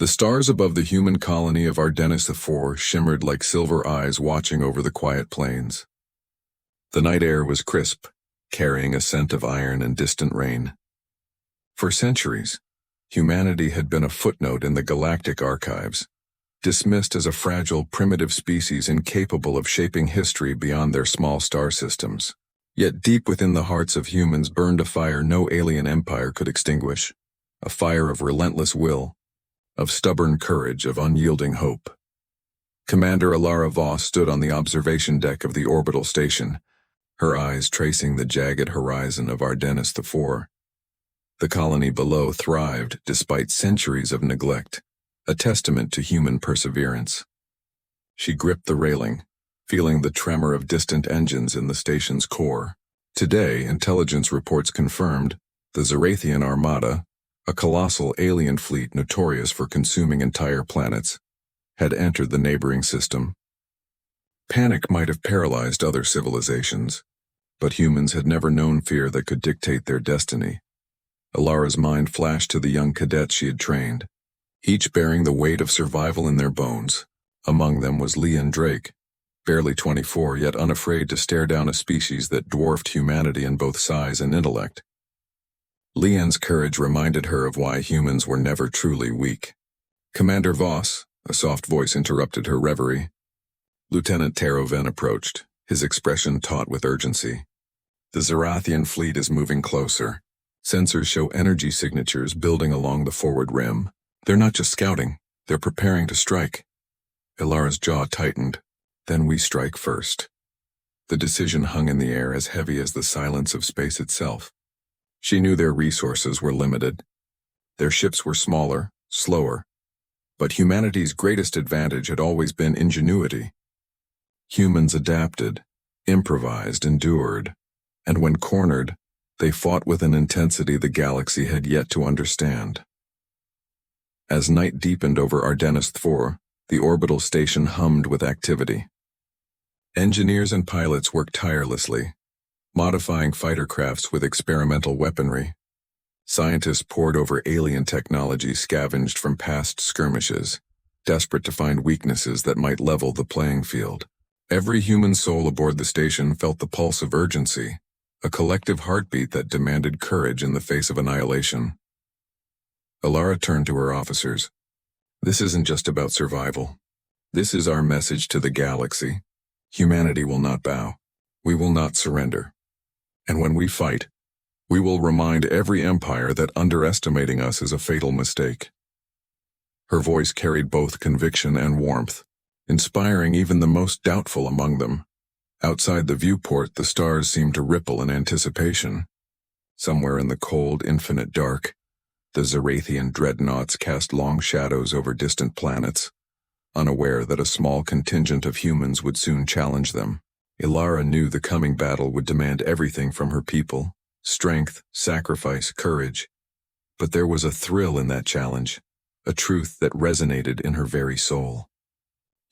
The stars above the human colony of Ardennis IV shimmered like silver eyes watching over the quiet plains. The night air was crisp, carrying a scent of iron and distant rain. For centuries, humanity had been a footnote in the galactic archives, dismissed as a fragile, primitive species incapable of shaping history beyond their small star systems. Yet deep within the hearts of humans burned a fire no alien empire could extinguish, a fire of relentless will, of stubborn courage, of unyielding hope. Commander Alara Voss stood on the observation deck of the orbital station, her eyes tracing the jagged horizon of Ardennis IV. The colony below thrived despite centuries of neglect, a testament to human perseverance. She gripped the railing, feeling the tremor of distant engines in the station's core. Today, intelligence reports confirmed the Zarathian Armada, a colossal alien fleet notorious for consuming entire planets, had entered the neighboring system. Panic might have paralyzed other civilizations, but humans had never known fear that could dictate their destiny. Alara's mind flashed to the young cadets she had trained, each bearing the weight of survival in their bones. Among them was Leon Drake, barely 24, yet unafraid to stare down a species that dwarfed humanity in both size and intellect. Leon's courage reminded her of why humans were never truly weak. "Commander Voss," a soft voice interrupted her reverie. Lieutenant Teroven approached, his expression taut with urgency. "The Zarathian fleet is moving closer. Sensors show energy signatures building along the forward rim. They're not just scouting, they're preparing to strike." Ilara's jaw tightened. "Then we strike first." The decision hung in the air as heavy as the silence of space itself. She knew their resources were limited. Their ships were smaller, slower. But humanity's greatest advantage had always been ingenuity. Humans adapted, improvised, endured, and when cornered, they fought with an intensity the galaxy had yet to understand. As night deepened over Ardennis IV, the orbital station hummed with activity. Engineers and pilots worked tirelessly, modifying fighter crafts with experimental weaponry. Scientists pored over alien technology scavenged from past skirmishes, desperate to find weaknesses that might level the playing field. Every human soul aboard the station felt the pulse of urgency, a collective heartbeat that demanded courage in the face of annihilation. Alara turned to her officers. "This isn't just about survival. This is our message to the galaxy. Humanity will not bow. We will not surrender. And when we fight, we will remind every empire that underestimating us is a fatal mistake." Her voice carried both conviction and warmth, inspiring even the most doubtful among them. Outside the viewport, the stars seemed to ripple in anticipation. Somewhere in the cold, infinite dark, the Zarathian dreadnoughts cast long shadows over distant planets, unaware that a small contingent of humans would soon challenge them. Ilara knew the coming battle would demand everything from her people: strength, sacrifice, courage. But there was a thrill in that challenge, a truth that resonated in her very soul.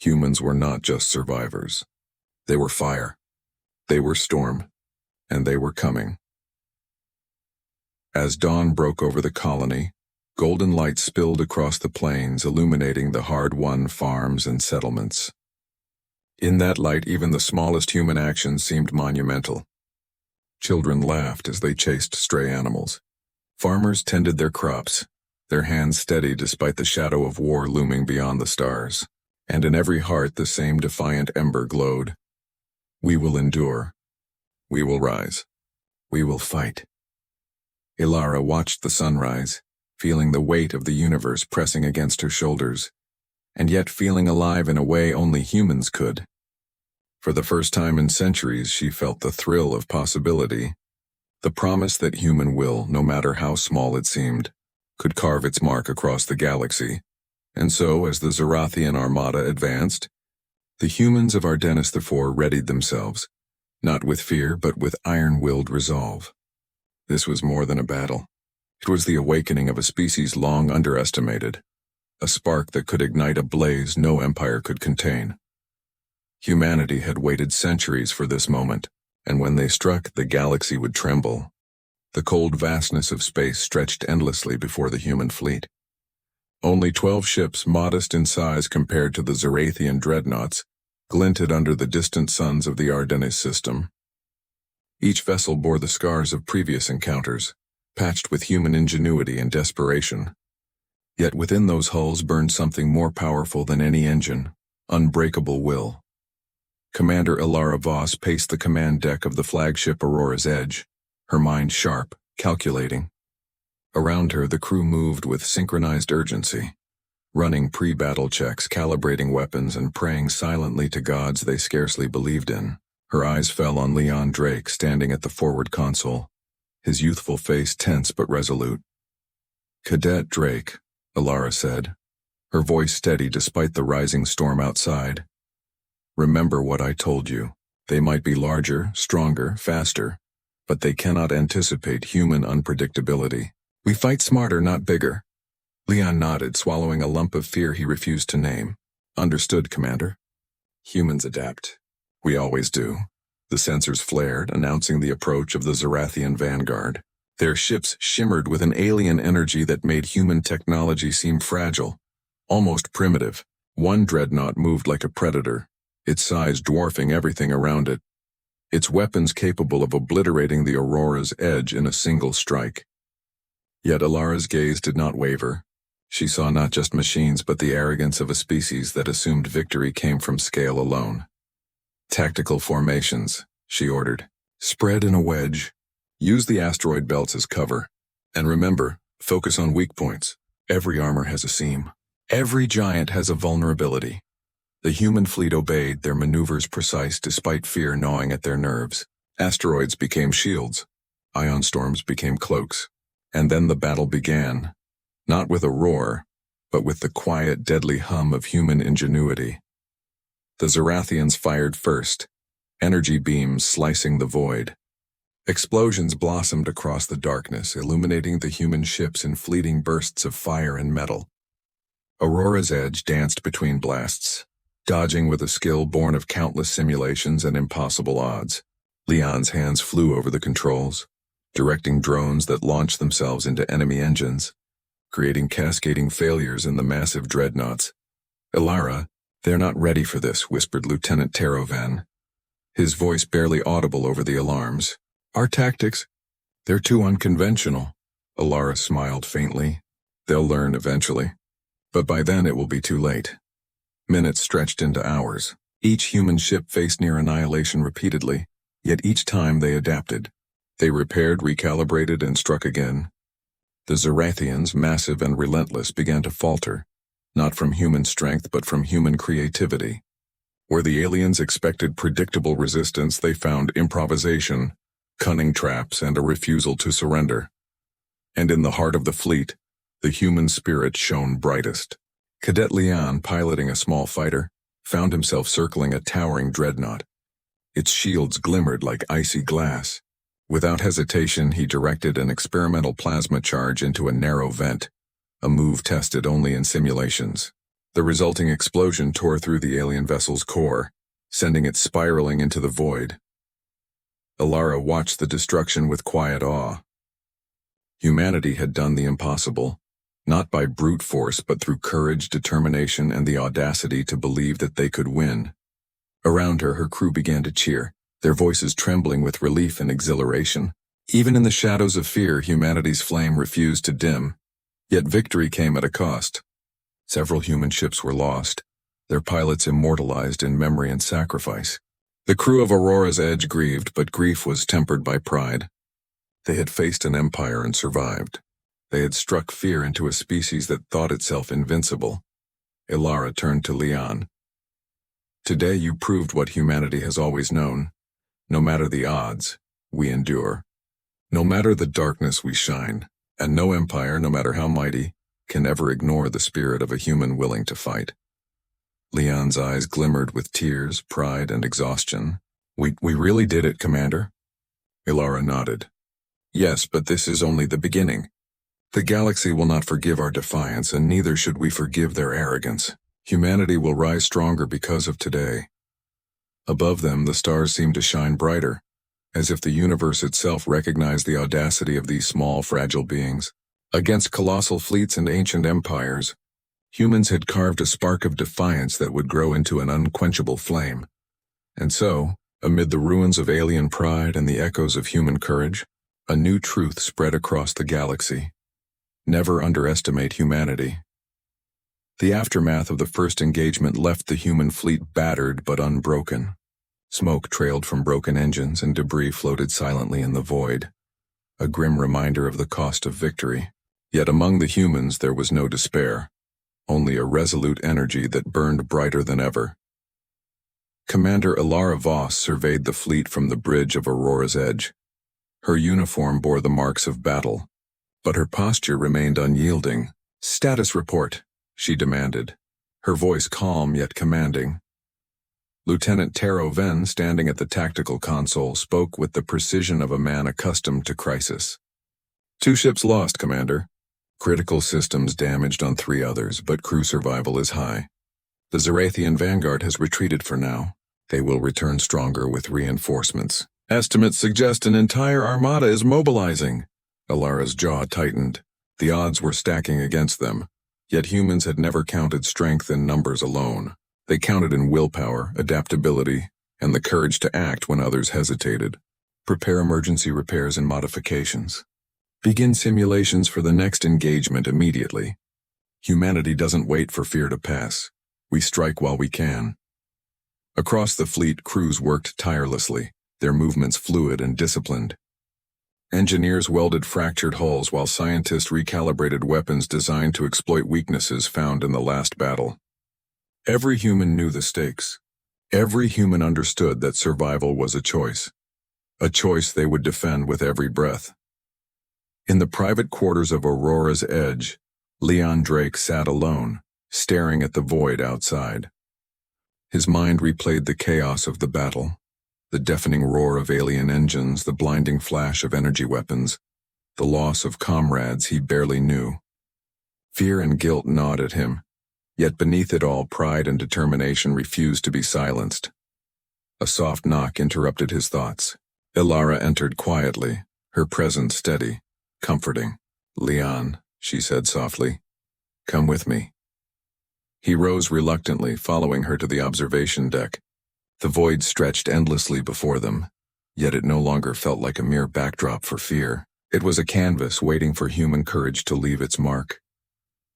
Humans were not just survivors. They were fire. They were storm. And they were coming. As dawn broke over the colony, golden light spilled across the plains, illuminating the hard-won farms and settlements. In that light, even the smallest human actions seemed monumental. Children laughed as they chased stray animals. Farmers tended their crops, their hands steady despite the shadow of war looming beyond the stars. And in every heart the same defiant ember glowed. "We will endure. We will rise. We will fight." Ilara watched the sunrise, feeling the weight of the universe pressing against her shoulders, and yet feeling alive in a way only humans could. For the first time in centuries, she felt the thrill of possibility, the promise that human will, no matter how small it seemed, could carve its mark across the galaxy. And so, as the Zarathian Armada advanced, the humans of Ardennis IV readied themselves, not with fear but with iron-willed resolve. This was more than a battle. It was the awakening of a species long underestimated, a spark that could ignite a blaze no empire could contain. Humanity had waited centuries for this moment, and when they struck, the galaxy would tremble. The cold vastness of space stretched endlessly before the human fleet. Only 12 ships, modest in size compared to the Zarathian dreadnoughts, glinted under the distant suns of the Ardennes system. Each vessel bore the scars of previous encounters, patched with human ingenuity and desperation. Yet within those hulls burned something more powerful than any engine: unbreakable will. Commander Ilara Voss paced the command deck of the flagship Aurora's Edge, her mind sharp, calculating. Around her, the crew moved with synchronized urgency, running pre-battle checks, calibrating weapons, and praying silently to gods they scarcely believed in. Her eyes fell on Leon Drake standing at the forward console, his youthful face tense but resolute. "Cadet Drake," Ilara said, her voice steady despite the rising storm outside. "Remember what I told you. They might be larger, stronger, faster, but they cannot anticipate human unpredictability. We fight smarter, not bigger." Leon nodded, swallowing a lump of fear he refused to name. "Understood, Commander." "Humans adapt. We always do." The sensors flared, announcing the approach of the Zarathian vanguard. Their ships shimmered with an alien energy that made human technology seem fragile, almost primitive. One dreadnought moved like a predator, its size dwarfing everything around it, its weapons capable of obliterating the Aurora's Edge in a single strike. Yet Ilara's gaze did not waver. She saw not just machines but the arrogance of a species that assumed victory came from scale alone. "Tactical formations," she ordered. "Spread in a wedge. Use the asteroid belts as cover. And remember, focus on weak points. Every armor has a seam. Every giant has a vulnerability." The human fleet obeyed, their maneuvers precise despite fear gnawing at their nerves. Asteroids became shields. Ion storms became cloaks. And then the battle began, not with a roar, but with the quiet, deadly hum of human ingenuity. The Zarathians fired first, energy beams slicing the void. Explosions blossomed across the darkness, illuminating the human ships in fleeting bursts of fire and metal. Aurora's Edge danced between blasts, dodging with a skill born of countless simulations and impossible odds. Leon's hands flew over the controls, directing drones that launched themselves into enemy engines, creating cascading failures in the massive dreadnoughts. "Ilara, they're not ready for this," whispered Lieutenant Terovan, his voice barely audible over the alarms. "Our tactics, they're too unconventional." Ilara smiled faintly. "They'll learn eventually. But by then it will be too late." Minutes stretched into hours. Each human ship faced near annihilation repeatedly, yet each time they adapted. They repaired, recalibrated, and struck again. The Zarathians, massive and relentless, began to falter, not from human strength but from human creativity. Where the aliens expected predictable resistance, they found improvisation, cunning traps, and a refusal to surrender. And in the heart of the fleet, the human spirit shone brightest. Cadet Leon, piloting a small fighter, found himself circling a towering dreadnought. Its shields glimmered like icy glass. Without hesitation, he directed an experimental plasma charge into a narrow vent, a move tested only in simulations. The resulting explosion tore through the alien vessel's core, sending it spiraling into the void. Ilara watched the destruction with quiet awe. Humanity had done the impossible, not by brute force but through courage, determination, and the audacity to believe that they could win. Around her, her crew began to cheer, their voices trembling with relief and exhilaration. Even in the shadows of fear, humanity's flame refused to dim. Yet victory came at a cost. Several human ships were lost, their pilots immortalized in memory and sacrifice. The crew of Aurora's Edge grieved, but grief was tempered by pride. They had faced an empire and survived. They had struck fear into a species that thought itself invincible. Ilara turned to Leon. "Today you proved what humanity has always known. No matter the odds, we endure. No matter the darkness, we shine. And no empire, no matter how mighty, can ever ignore the spirit of a human willing to fight." Leon's eyes glimmered with tears, pride, and exhaustion. We really did it, Commander." Ilara nodded. "Yes, but this is only the beginning. The galaxy will not forgive our defiance, and neither should we forgive their arrogance. Humanity will rise stronger because of today." Above them, the stars seemed to shine brighter, as if the universe itself recognized the audacity of these small, fragile beings. Against colossal fleets and ancient empires, Humans had carved a spark of defiance that would grow into an unquenchable flame. And so, amid the ruins of alien pride and the echoes of human courage, a new truth spread across the galaxy. Never underestimate humanity. The aftermath of the first engagement left the human fleet battered but unbroken. Smoke trailed from broken engines and debris floated silently in the void, a grim reminder of the cost of victory. Yet among the humans there was no despair, only a resolute energy that burned brighter than ever. Commander Ilara Voss surveyed the fleet from the bridge of Aurora's Edge. Her uniform bore the marks of battle, but her posture remained unyielding. "Status report," she demanded, her voice calm yet commanding. Lieutenant Taro Ven, standing at the tactical console, spoke with the precision of a man accustomed to crisis. "2 ships lost, Commander. Critical systems damaged on 3 others, but crew survival is high. The Zarathian vanguard has retreated for now. They will return stronger with reinforcements. Estimates suggest an entire armada is mobilizing." Ilara's jaw tightened. The odds were stacking against them, yet humans had never counted strength in numbers alone. They counted in willpower, adaptability, and the courage to act when others hesitated. "Prepare emergency repairs and modifications. Begin simulations for the next engagement immediately. Humanity doesn't wait for fear to pass. We strike while we can." Across the fleet, crews worked tirelessly, their movements fluid and disciplined. Engineers welded fractured hulls while scientists recalibrated weapons designed to exploit weaknesses found in the last battle. Every human knew the stakes. Every human understood that survival was a choice they would defend with every breath. In the private quarters of Aurora's Edge, Leon Drake sat alone, staring at the void outside. His mind replayed the chaos of the battle, the deafening roar of alien engines, the blinding flash of energy weapons, the loss of comrades he barely knew. Fear and guilt gnawed at him, yet beneath it all, pride and determination refused to be silenced. A soft knock interrupted his thoughts. Ilara entered quietly, her presence steady, comforting. "Leon," she said softly, "come with me." He rose reluctantly, following her to the observation deck. The void stretched endlessly before them, yet it no longer felt like a mere backdrop for fear. It was a canvas waiting for human courage to leave its mark.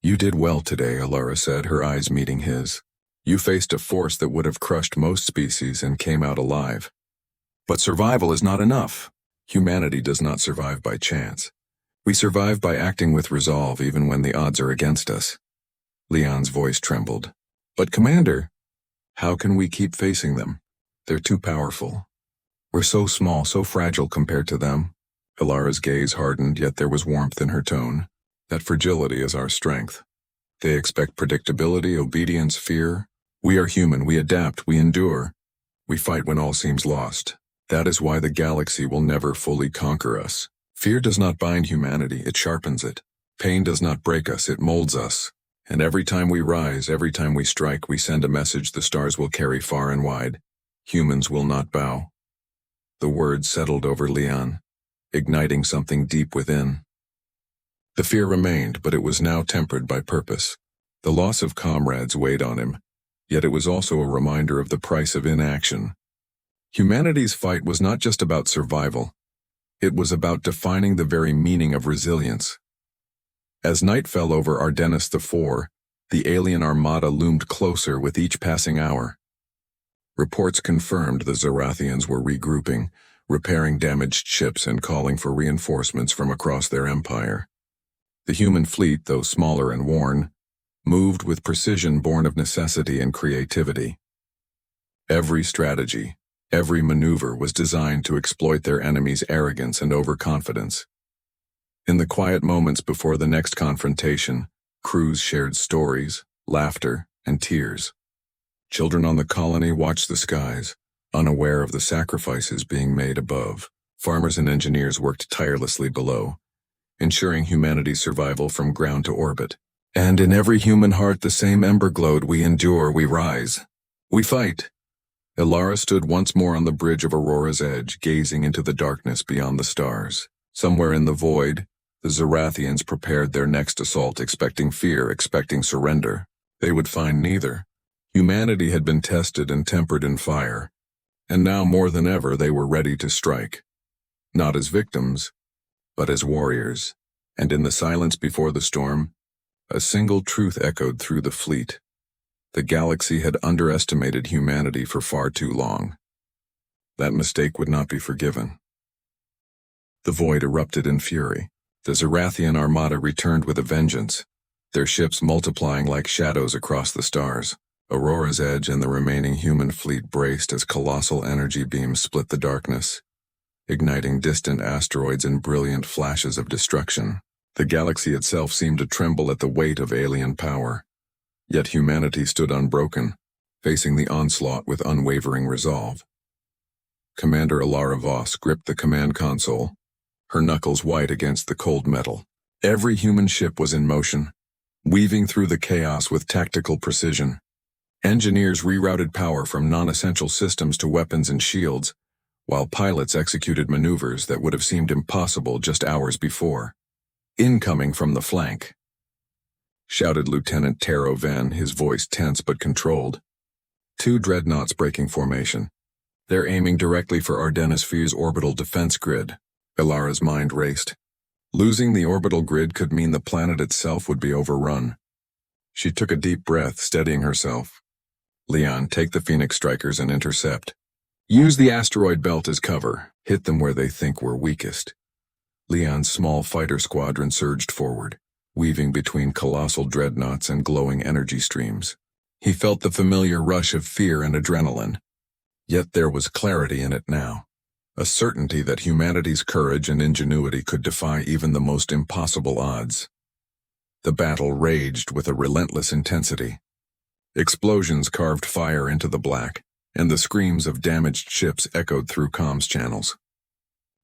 "You did well today," Ilara said, her eyes meeting his. "You faced a force that would have crushed most species and came out alive. But survival is not enough. Humanity does not survive by chance. We survive by acting with resolve even when the odds are against us." Leon's voice trembled. "But Commander, how can we keep facing them? They're too powerful. We're so small, so fragile compared to them." Ilara's gaze hardened, yet there was warmth in her tone. "That fragility is our strength. They expect predictability, obedience, fear. We are human, we adapt, we endure. We fight when all seems lost. That is why the galaxy will never fully conquer us. Fear does not bind humanity, it sharpens it. Pain does not break us, it molds us. And every time we rise, every time we strike, we send a message the stars will carry far and wide. Humans will not bow." The words settled over Leon, igniting something deep within. The fear remained, but it was now tempered by purpose. The loss of comrades weighed on him, yet it was also a reminder of the price of inaction. Humanity's fight was not just about survival. It was about defining the very meaning of resilience. As night fell over Ardennis IV, the alien armada loomed closer with each passing hour. Reports confirmed the Zarathians were regrouping, repairing damaged ships and calling for reinforcements from across their empire. The human fleet, though smaller and worn, moved with precision born of necessity and creativity. Every strategy, every maneuver was designed to exploit their enemies' arrogance and overconfidence. In the quiet moments before the next confrontation, crews shared stories, laughter, and tears. Children on the colony watched the skies, unaware of the sacrifices being made above. Farmers and engineers worked tirelessly below, ensuring humanity's survival from ground to orbit. And in every human heart the same ember glowed: we endure, we rise, we fight. Ilara stood once more on the bridge of Aurora's Edge, gazing into the darkness beyond the stars. Somewhere in the void, The Zarathians prepared their next assault, expecting fear, expecting surrender. They would find neither. Humanity had been tested and tempered in fire, and now more than ever they were ready to strike. Not as victims, but as warriors. And in the silence before the storm, a single truth echoed through the fleet. The galaxy had underestimated humanity for far too long. That mistake would not be forgiven. The void erupted in fury. The Zarathian armada returned with a vengeance, their ships multiplying like shadows across the stars. Aurora's Edge and the remaining human fleet braced as colossal energy beams split the darkness, igniting distant asteroids in brilliant flashes of destruction. The galaxy itself seemed to tremble at the weight of alien power. Yet humanity stood unbroken, facing the onslaught with unwavering resolve. Commander Alara Voss gripped the command console, her knuckles white against the cold metal. Every human ship was in motion, weaving through the chaos with tactical precision. Engineers rerouted power from non-essential systems to weapons and shields, while pilots executed maneuvers that would have seemed impossible just hours before. "Incoming from the flank," shouted Lieutenant Taro Van, his voice tense but controlled. "Two dreadnoughts breaking formation. They're aiming directly for Ardennis IV's orbital defense grid." Ilara's mind raced. Losing the orbital grid could mean the planet itself would be overrun. She took a deep breath, steadying herself. "Leon, take the Phoenix Strikers and intercept. Use the asteroid belt as cover. Hit them where they think we're weakest." Leon's small fighter squadron surged forward, weaving between colossal dreadnoughts and glowing energy streams. He felt the familiar rush of fear and adrenaline. Yet there was clarity in it now. A certainty that humanity's courage and ingenuity could defy even the most impossible odds. The battle raged with a relentless intensity. Explosions carved fire into the black, and the screams of damaged ships echoed through comms channels.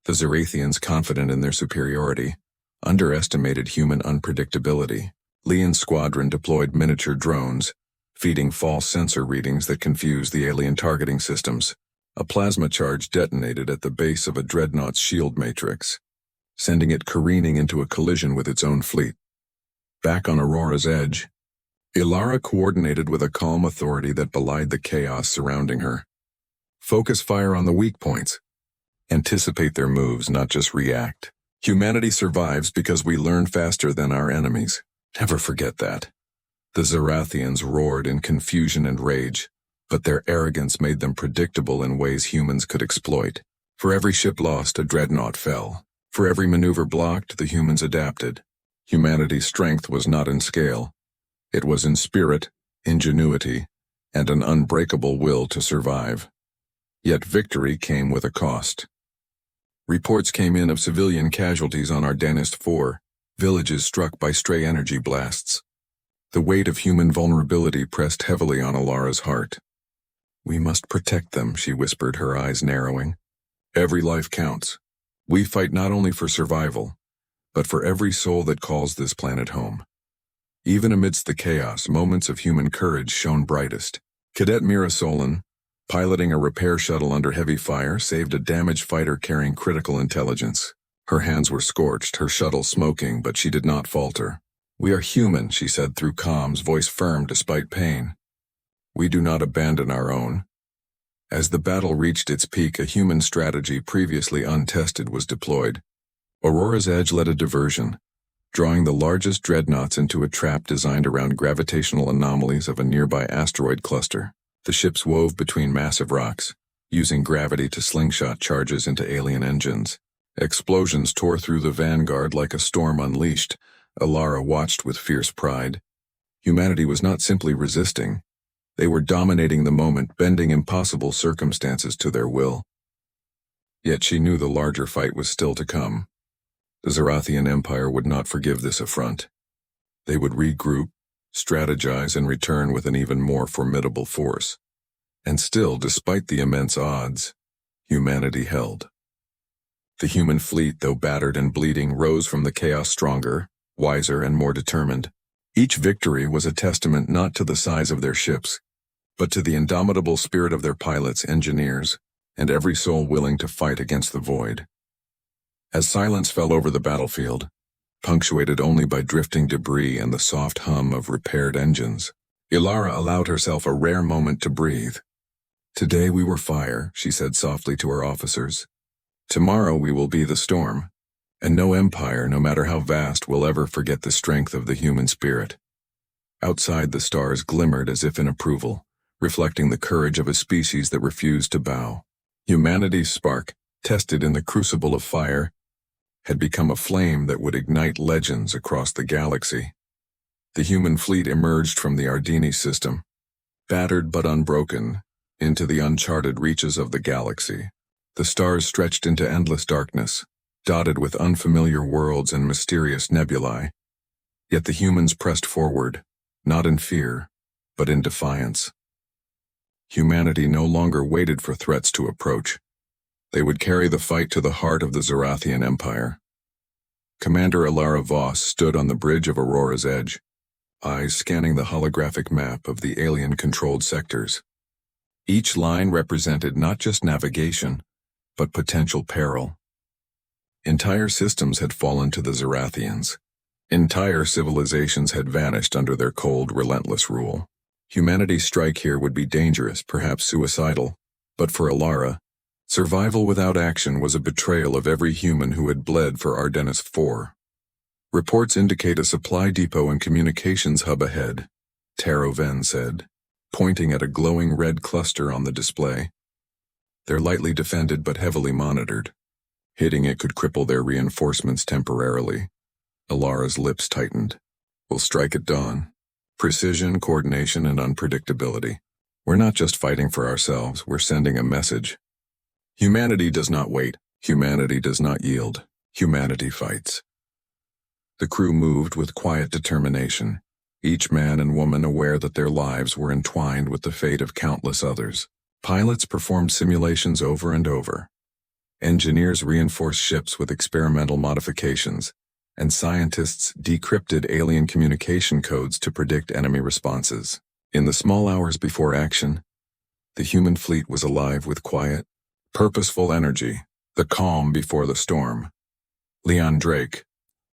The Zarathians, confident in their superiority, underestimated human unpredictability. Leon's squadron deployed miniature drones, feeding false sensor readings that confused the alien targeting systems. A plasma charge detonated at the base of a dreadnought's shield matrix, sending it careening into a collision with its own fleet. Back on Aurora's Edge, Ilara coordinated with a calm authority that belied the chaos surrounding her. "Focus fire on the weak points. Anticipate their moves, not just react. Humanity survives because we learn faster than our enemies. Never forget that." The Zarathians roared in confusion and rage, but their arrogance made them predictable in ways humans could exploit. For every ship lost, a dreadnought fell. For every maneuver blocked, the humans adapted. Humanity's strength was not in scale. It was in spirit, ingenuity, and an unbreakable will to survive. Yet victory came with a cost. Reports came in of civilian casualties on Ardennis IV, villages struck by stray energy blasts. The weight of human vulnerability pressed heavily on Alara's heart. "We must protect them," she whispered, her eyes narrowing. "Every life counts. We fight not only for survival, but for every soul that calls this planet home." Even amidst the chaos, moments of human courage shone brightest. Cadet Mira Solon, piloting a repair shuttle under heavy fire, saved a damaged fighter carrying critical intelligence. Her hands were scorched, her shuttle smoking, but she did not falter. "We are human," she said through comms, voice firm despite pain. "We do not abandon our own." As the battle reached its peak, a human strategy previously untested was deployed. Aurora's Edge led a diversion, drawing the largest dreadnoughts into a trap designed around gravitational anomalies of a nearby asteroid cluster. The ships wove between massive rocks, using gravity to slingshot charges into alien engines. Explosions tore through the vanguard like a storm unleashed. Alara watched with fierce pride. Humanity was not simply resisting. They were dominating the moment, bending impossible circumstances to their will. Yet she knew the larger fight was still to come. The Zarathian Empire would not forgive this affront. They would regroup, strategize, and return with an even more formidable force. And still, despite the immense odds, humanity held. The human fleet, though battered and bleeding, rose from the chaos stronger, wiser, and more determined. Each victory was a testament not to the size of their ships, but to the indomitable spirit of their pilots, engineers, and every soul willing to fight against the void. As silence fell over the battlefield, punctuated only by drifting debris and the soft hum of repaired engines. Ilara allowed herself a rare moment to breathe. "Today we were fire," she said softly to her officers. "Tomorrow we will be the storm. And no empire, no matter how vast, will ever forget the strength of the human spirit." Outside, the stars glimmered as if in approval, reflecting the courage of a species that refused to bow. Humanity's spark, tested in the crucible of fire, had become a flame that would ignite legends across the galaxy. The human fleet emerged from the Ardini system, battered but unbroken, into the uncharted reaches of the galaxy. The stars stretched into endless darkness, dotted with unfamiliar worlds and mysterious nebulae. Yet the humans pressed forward, not in fear, but in defiance. Humanity no longer waited for threats to approach. They would carry the fight to the heart of the Zarathian Empire. Commander Ilara Voss stood on the bridge of Aurora's Edge, eyes scanning the holographic map of the alien-controlled sectors. Each line represented not just navigation, but potential peril. Entire systems had fallen to the Zarathians. Entire civilizations had vanished under their cold, relentless rule. Humanity's strike here would be dangerous, perhaps suicidal, but for Ilara, survival without action was a betrayal of every human who had bled for Ardennis IV. "Reports indicate a supply depot and communications hub ahead," Taro Ven said, pointing at a glowing red cluster on the display. "They're lightly defended but heavily monitored. Hitting it could cripple their reinforcements temporarily." Ilara's lips tightened. "We'll strike at dawn. Precision, coordination, and unpredictability. We're not just fighting for ourselves, we're sending a message. Humanity does not wait. Humanity does not yield. Humanity fights." The crew moved with quiet determination, each man and woman aware that their lives were entwined with the fate of countless others. Pilots performed simulations over and over. Engineers reinforced ships with experimental modifications, and scientists decrypted alien communication codes to predict enemy responses. In the small hours before action, the human fleet was alive with quiet, purposeful energy, the calm before the storm. Leon Drake,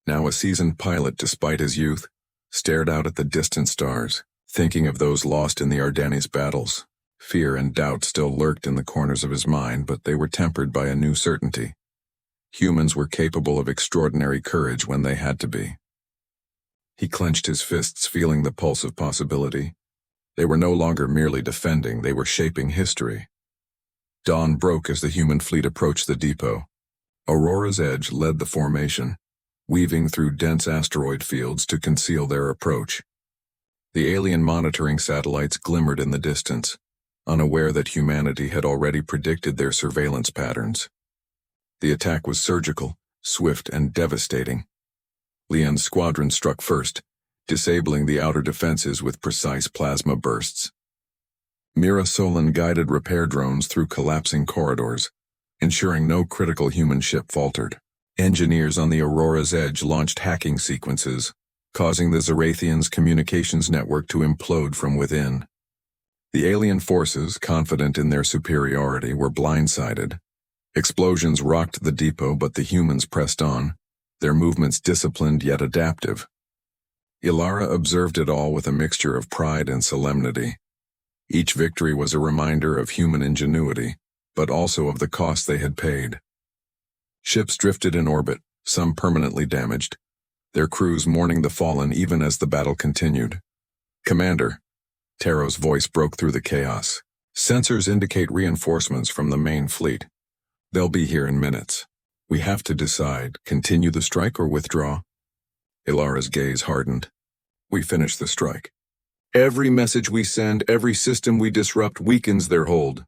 now a seasoned pilot despite his youth, stared out at the distant stars, thinking of those lost in the Ardennes battles. Fear and doubt still lurked in the corners of his mind, but they were tempered by a new certainty. Humans were capable of extraordinary courage when they had to be. He clenched his fists, feeling the pulse of possibility. They were no longer merely defending, they were shaping history. Dawn broke as the human fleet approached the depot. Aurora's Edge led the formation, weaving through dense asteroid fields to conceal their approach. The alien monitoring satellites glimmered in the distance, unaware that humanity had already predicted their surveillance patterns. The attack was surgical, swift, and devastating. Leon's squadron struck first, disabling the outer defenses with precise plasma bursts. Mira Solon guided repair drones through collapsing corridors, ensuring no critical human ship faltered. Engineers on the Aurora's Edge launched hacking sequences, causing the Zarathians' communications network to implode from within. The alien forces, confident in their superiority, were blindsided. Explosions rocked the depot, but the humans pressed on, their movements disciplined yet adaptive. Ilara observed it all with a mixture of pride and solemnity. Each victory was a reminder of human ingenuity, but also of the cost they had paid. Ships drifted in orbit, some permanently damaged, their crews mourning the fallen even as the battle continued. "Commander," Taro's voice broke through the chaos. "Sensors indicate reinforcements from the main fleet. They'll be here in minutes. We have to decide, continue the strike or withdraw." Ilara's gaze hardened. "We finish the strike. Every message we send, every system we disrupt weakens their hold.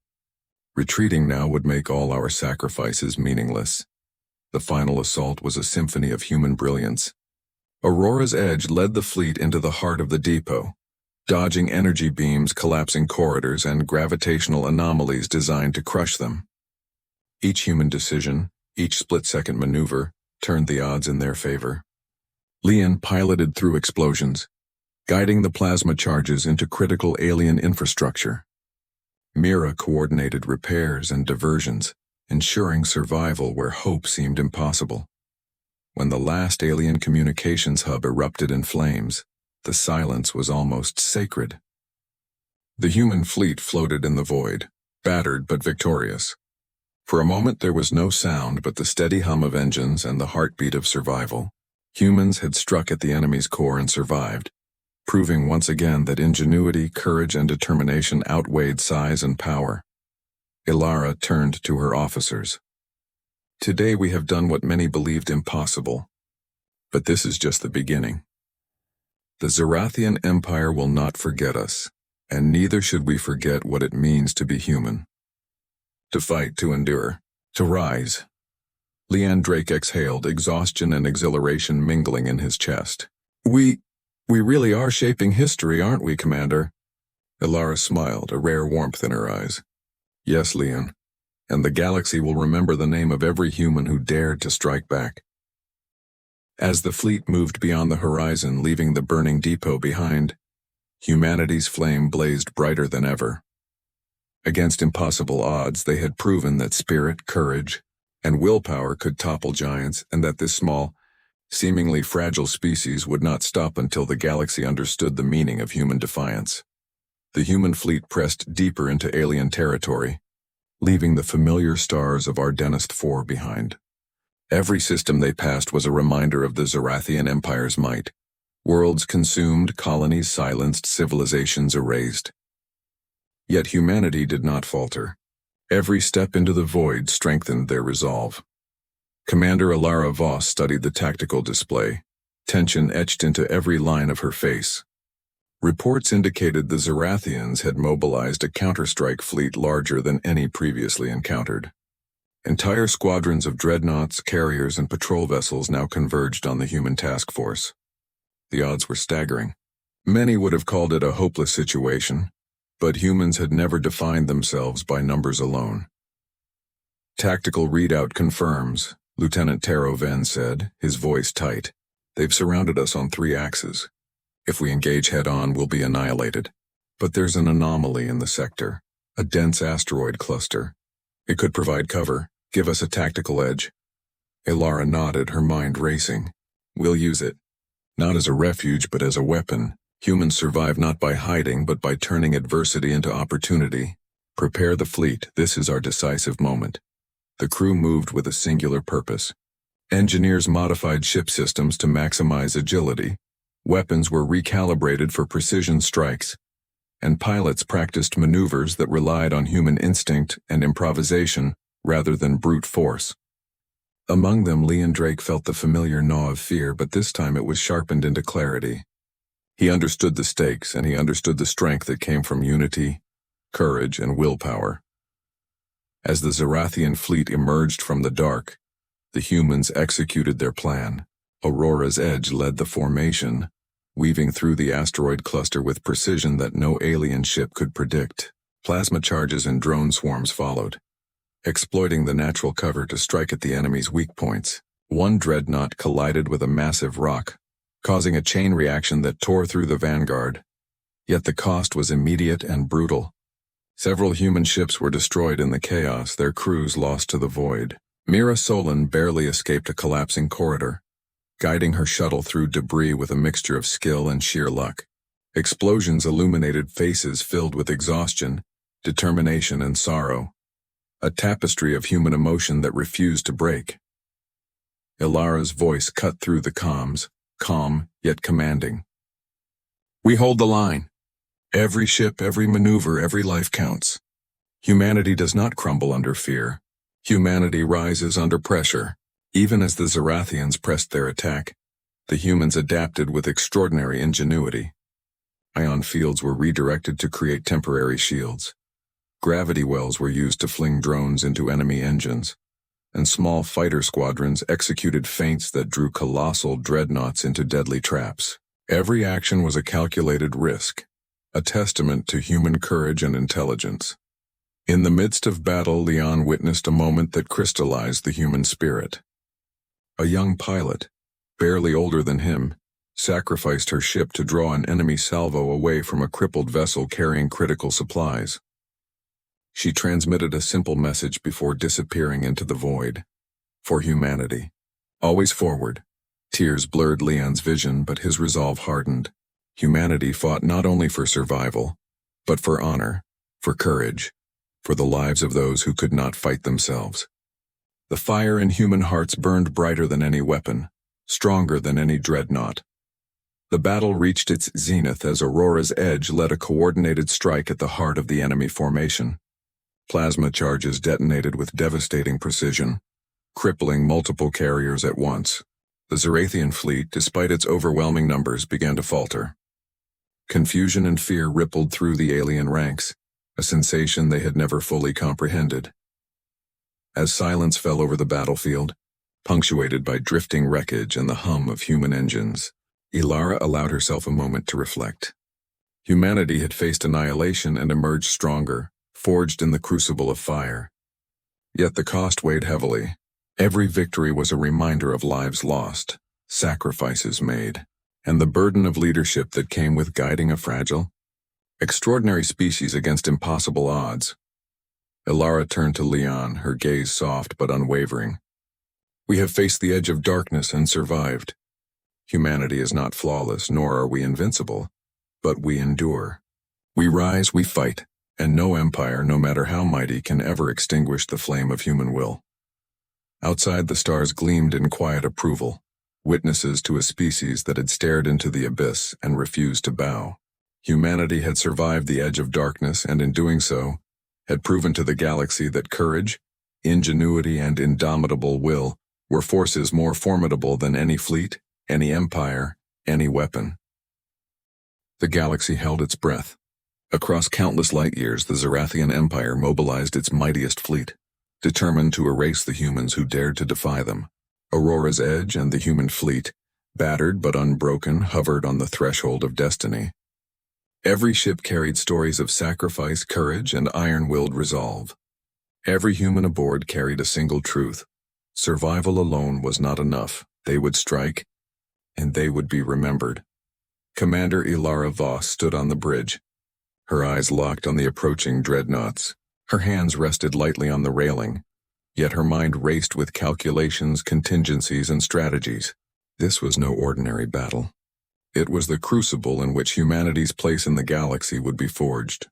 Retreating now would make all our sacrifices meaningless." The final assault was a symphony of human brilliance. Aurora's Edge led the fleet into the heart of the depot, dodging energy beams, collapsing corridors, and gravitational anomalies designed to crush them. Each human decision, each split-second maneuver, turned the odds in their favor. Leon piloted through explosions, guiding the plasma charges into critical alien infrastructure. Mira coordinated repairs and diversions, ensuring survival where hope seemed impossible. When the last alien communications hub erupted in flames, the silence was almost sacred. The human fleet floated in the void, battered but victorious. For a moment there was no sound but the steady hum of engines and the heartbeat of survival. Humans had struck at the enemy's core and survived, proving once again that ingenuity, courage, and determination outweighed size and power. Ilara turned to her officers. Today we have done what many believed impossible, but this is just the beginning. The Zarathian Empire will not forget us, and neither should we forget what it means to be human. To fight, to endure, to rise. Leanne Drake exhaled, exhaustion and exhilaration mingling in his chest. We really are shaping history, aren't we, Commander? Ilara smiled, a rare warmth in her eyes. Yes, Leanne, and the galaxy will remember the name of every human who dared to strike back. As the fleet moved beyond the horizon, leaving the burning depot behind, humanity's flame blazed brighter than ever. Against impossible odds, they had proven that spirit, courage, and willpower could topple giants, and that this small, seemingly fragile species would not stop until the galaxy understood the meaning of human defiance. The human fleet pressed deeper into alien territory, leaving the familiar stars of Ardennis IV behind. Every system they passed was a reminder of the Zarathian Empire's might. Worlds consumed, colonies silenced, civilizations erased. Yet humanity did not falter. Every step into the void strengthened their resolve. Commander Ilara Voss studied the tactical display, tension etched into every line of her face. Reports indicated the Zarathians had mobilized a counterstrike fleet larger than any previously encountered. Entire squadrons of dreadnoughts, carriers, and patrol vessels now converged on the human task force. The odds were staggering. Many would have called it a hopeless situation, but humans had never defined themselves by numbers alone. Tactical readout confirms, Lieutenant Taro Ven said, his voice tight. They've surrounded us on 3 axes. If we engage head-on, we'll be annihilated. But there's an anomaly in the sector, a dense asteroid cluster. It could provide cover, give us a tactical edge. Ilara nodded, her mind racing. We'll use it. Not as a refuge, but as a weapon. Humans survive not by hiding, but by turning adversity into opportunity. Prepare the fleet, this is our decisive moment. The crew moved with a singular purpose. Engineers modified ship systems to maximize agility. Weapons were recalibrated for precision strikes. And pilots practiced maneuvers that relied on human instinct and improvisation rather than brute force. Among them, Leon Drake felt the familiar gnaw of fear, but this time it was sharpened into clarity. He understood the stakes, and he understood the strength that came from unity, courage, and willpower. As the Zarathian fleet emerged from the dark, the humans executed their plan. Aurora's Edge led the formation, weaving through the asteroid cluster with precision that no alien ship could predict. Plasma charges and drone swarms followed, exploiting the natural cover to strike at the enemy's weak points. One dreadnought collided with a massive rock, causing a chain reaction that tore through the vanguard. Yet the cost was immediate and brutal. Several human ships were destroyed in the chaos, their crews lost to the void. Mira Solon barely escaped a collapsing corridor, guiding her shuttle through debris with a mixture of skill and sheer luck. Explosions illuminated faces filled with exhaustion, determination, and sorrow, a tapestry of human emotion that refused to break. Ilara's voice cut through the comms, calm yet commanding. We hold the line. Every ship, every maneuver, every life counts. Humanity does not crumble under fear. Humanity rises under pressure. Even as the Zarathians pressed their attack, the humans adapted with extraordinary ingenuity. Ion fields were redirected to create temporary shields. Gravity wells were used to fling drones into enemy engines, and small fighter squadrons executed feints that drew colossal dreadnoughts into deadly traps. Every action was a calculated risk, a testament to human courage and intelligence. In the midst of battle, Leon witnessed a moment that crystallized the human spirit. A young pilot, barely older than him, sacrificed her ship to draw an enemy salvo away from a crippled vessel carrying critical supplies. She transmitted a simple message before disappearing into the void. For humanity. Always forward. Tears blurred Leon's vision, but his resolve hardened. Humanity fought not only for survival, but for honor, for courage, for the lives of those who could not fight themselves. The fire in human hearts burned brighter than any weapon, stronger than any dreadnought. The battle reached its zenith as Aurora's Edge led a coordinated strike at the heart of the enemy formation. Plasma charges detonated with devastating precision, crippling multiple carriers at once. The Zarathian fleet, despite its overwhelming numbers, began to falter. Confusion and fear rippled through the alien ranks, a sensation they had never fully comprehended. As silence fell over the battlefield, punctuated by drifting wreckage and the hum of human engines, Ilara allowed herself a moment to reflect. Humanity had faced annihilation and emerged stronger, forged in the crucible of fire. Yet the cost weighed heavily. Every victory was a reminder of lives lost, sacrifices made, and the burden of leadership that came with guiding a fragile, extraordinary species against impossible odds. Ilara turned to Leon, her gaze soft but unwavering. "We have faced the edge of darkness and survived. Humanity is not flawless, nor are we invincible, but we endure. We rise, we fight, and no empire, no matter how mighty, can ever extinguish the flame of human will." Outside, the stars gleamed in quiet approval, witnesses to a species that had stared into the abyss and refused to bow. Humanity had survived the edge of darkness, and in doing so, had proven to the galaxy that courage, ingenuity, and indomitable will were forces more formidable than any fleet, any empire, any weapon. The galaxy held its breath. Across countless light years, the Zarathian Empire mobilized its mightiest fleet, determined to erase the humans who dared to defy them. Aurora's Edge and the human fleet, battered but unbroken, hovered on the threshold of destiny. Every ship carried stories of sacrifice, courage, and iron-willed resolve. Every human aboard carried a single truth: survival alone was not enough. They would strike, and they would be remembered. Commander Ilara Voss stood on the bridge, her eyes locked on the approaching dreadnoughts. Her hands rested lightly on the railing, yet her mind raced with calculations, contingencies, and strategies. This was no ordinary battle. It was the crucible in which humanity's place in the galaxy would be forged.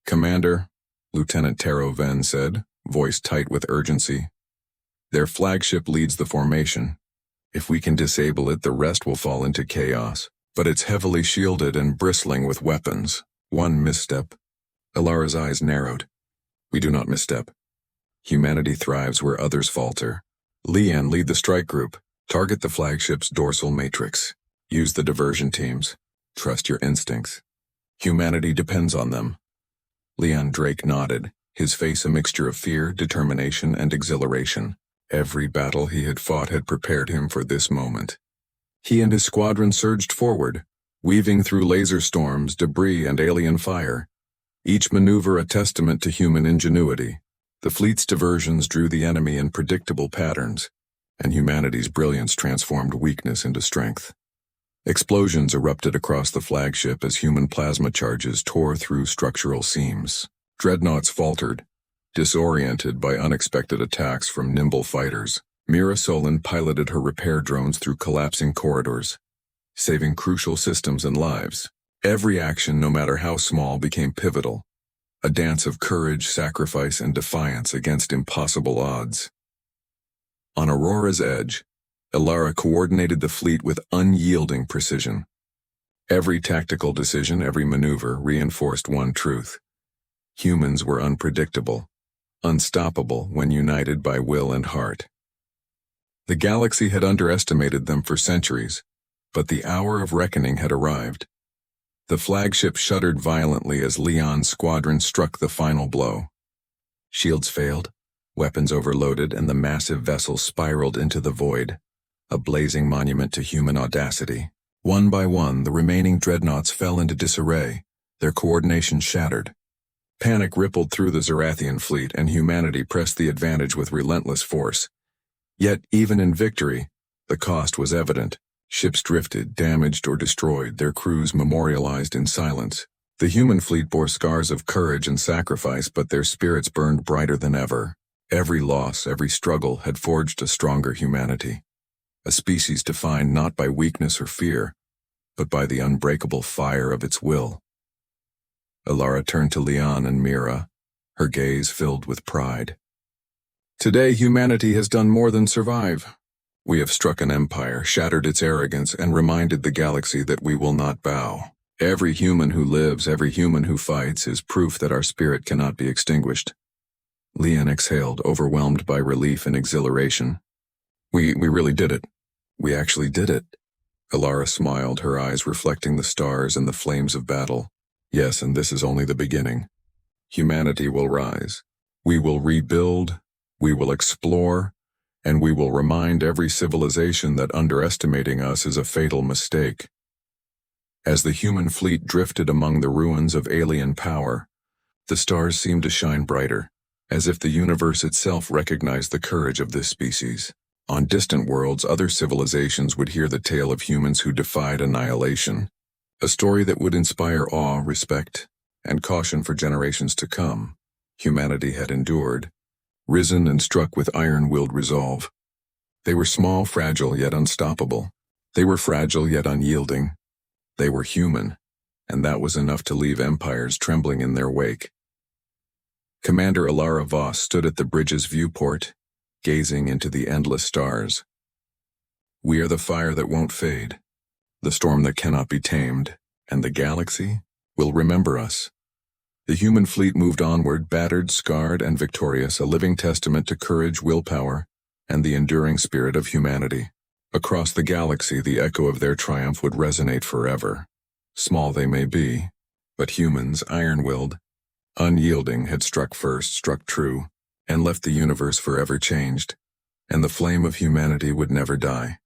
"Commander," Lieutenant Taro Ven said, voice tight with urgency, "their flagship leads the formation. If we can disable it, the rest will fall into chaos. But it's heavily shielded and bristling with weapons. One misstep." Ilara's eyes narrowed. "We do not misstep. Humanity thrives where others falter. Leon, lead the strike group. Target the flagship's dorsal matrix. Use the diversion teams. Trust your instincts. Humanity depends on them." Leon Drake nodded, his face a mixture of fear, determination, and exhilaration. Every battle he had fought had prepared him for this moment. He and his squadron surged forward, weaving through laser storms, debris, and alien fire, each maneuver a testament to human ingenuity. The fleet's diversions drew the enemy in predictable patterns, and humanity's brilliance transformed weakness into strength. Explosions erupted across the flagship as human plasma charges tore through structural seams. Dreadnoughts faltered, disoriented by unexpected attacks from nimble fighters. Mira Solon piloted her repair drones through collapsing corridors, saving crucial systems and lives. Every action, no matter how small, became pivotal, a dance of courage, sacrifice, and defiance against impossible odds. On Aurora's Edge, Ilara coordinated the fleet with unyielding precision. Every tactical decision, every maneuver reinforced one truth: humans were unpredictable, unstoppable when united by will and heart. The galaxy had underestimated them for centuries, but the hour of reckoning had arrived. The flagship shuddered violently as Leon's squadron struck the final blow. Shields failed, weapons overloaded, and the massive vessel spiraled into the void, a blazing monument to human audacity. One by one, the remaining dreadnoughts fell into disarray, their coordination shattered. Panic rippled through the Zarathian fleet, and humanity pressed the advantage with relentless force. Yet, even in victory, the cost was evident. Ships drifted, damaged, or destroyed, their crews memorialized in silence. The human fleet bore scars of courage and sacrifice, but their spirits burned brighter than ever. Every loss, every struggle had forged a stronger humanity. a species defined not by weakness or fear, but by the unbreakable fire of its will. Alara turned to Leon and Mira, her gaze filled with pride. Today, humanity has done more than survive. We have struck an empire, shattered its arrogance, and reminded the galaxy that we will not bow. Every human who lives, every human who fights, is proof that our spirit cannot be extinguished. Leon exhaled, overwhelmed by relief and exhilaration. We really did it. We actually did it. Alara smiled, her eyes reflecting the stars and the flames of battle. Yes, and this is only the beginning. Humanity will rise. We will rebuild, we will explore, and we will remind every civilization that underestimating us is a fatal mistake. As the human fleet drifted among the ruins of alien power, the stars seemed to shine brighter, as if the universe itself recognized the courage of this species. On distant worlds, other civilizations would hear the tale of humans who defied annihilation, a story that would inspire awe, respect, and caution for generations to come. Humanity had endured, risen and struck with iron-willed resolve. They were small, fragile, yet unstoppable. They were fragile, yet unyielding. They were human, and that was enough to leave empires trembling in their wake. Commander Alara Voss stood at the bridge's viewport, gazing into the endless stars. We are the fire that won't fade, the storm that cannot be tamed, and the galaxy will remember us. The human fleet moved onward, battered, scarred, and victorious, a living testament to courage, willpower, and the enduring spirit of humanity. Across the galaxy, the echo of their triumph would resonate forever. Small they may be, but humans, iron-willed, unyielding, had struck first, struck true, and left the universe forever changed, and the flame of humanity would never die.